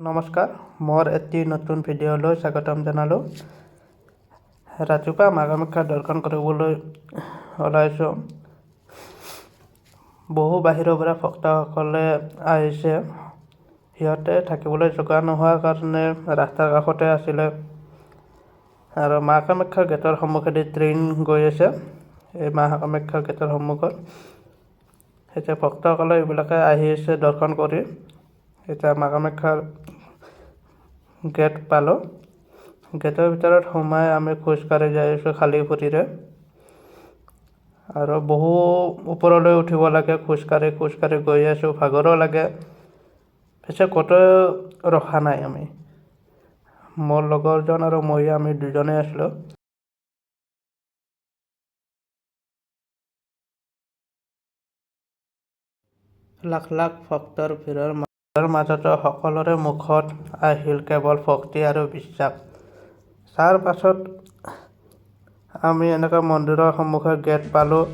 নমস্কাৰ, মোৰ এটি নতুন ভিডিঅ'লৈ স্বাগতম জনালোঁ। ৰাতিপুৱা মা কামাখ্যা দৰ্শন কৰিবলৈ ওলাইছোঁ। বহু বাহিৰৰ পৰা ভক্তসকলে আহিছে। সিহঁতে থাকিবলৈ জেগা নোহোৱাৰ কাৰণে ৰাস্তাৰ কাষতে আছিলে। আৰু মা কামাখ্যাৰ গেটৰ সন্মুখেদি ট্ৰেইন গৈ আছে। এই মা কামাখ্যাৰ গেটৰ সন্মুখত এতিয়া ভক্তসকলে এইবিলাকে আহি আছে দৰ্শন কৰি। এতিয়া মা কামাখ্যাৰ গেট পালোঁ। গেটৰ ভিতৰত সোমাই আমি খোজকাঢ়ি যাই আছোঁ খালী ভৰিৰে। আৰু বহু ওপৰলৈ উঠিব লাগে, খোজকাঢ়ি গৈ আছোঁ, ভাগৰো লাগে। পিছে ক'তো ৰখা নাই আমি। মোৰ লগৰজন আৰু মই আমি দুজনেই আছিলোঁ। লাখ লাখ ভক্তৰ ভিৰৰ মাজতো সকলোৰে মুখত আহিল কেৱল ভক্তি আৰু বিশ্বাস। তাৰ পাছত আমি এনেকৈ মন্দিৰৰ সন্মুখৰ গেট পালোঁ।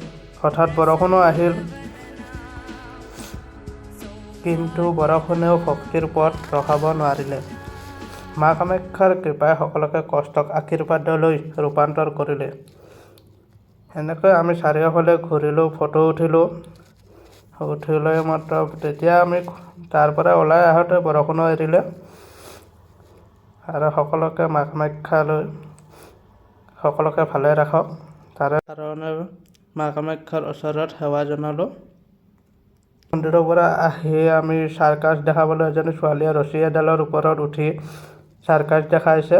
হঠাৎ বৰষুণো আহিল, কিন্তু বৰষুণেও ভক্তিৰ পথ ৰখাব নোৱাৰিলে। মা কামাখ্যাৰ কৃপাই সকলোকে কষ্টক আশীৰ্বাদলৈ ৰূপান্তৰ কৰিলে। এনেকৈ আমি চাৰিওফালে ঘূৰিলোঁ, ফটো উঠিলোঁ। উঠিলৈ মাত্ৰ তেতিয়া আমি তাৰ পৰা ওলাই আহোঁতে বৰষুণো এৰিলে। আৰু সকলোকে মা কামাখ্যালৈ সকলোকে ভালে ৰাখক, তাৰে কাৰণে মা কামাখ্যাৰ ওচৰত সেৱা জনালোঁ। মন্দিৰৰ পৰা আহি আমি চাৰ্কাছ দেখাবলৈ এজনী ছোৱালীয়ে ৰছী এডালৰ ওপৰত উঠি চাৰ্কাছ দেখাইছে।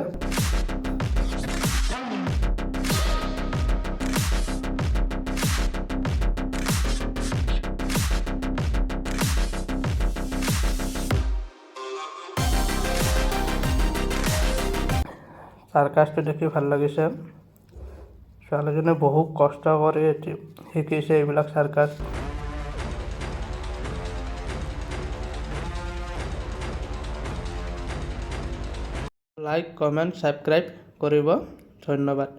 চাৰ্কাছটো দেখি ভাল লাগিছে। ছোৱালীজনী বহু কষ্ট কৰি শিকিছে এইবিলাক চাৰ্কাছ। লাইক, কমেণ্ট, ছাবস্ক্ৰাইব কৰিব। ধন্যবাদ।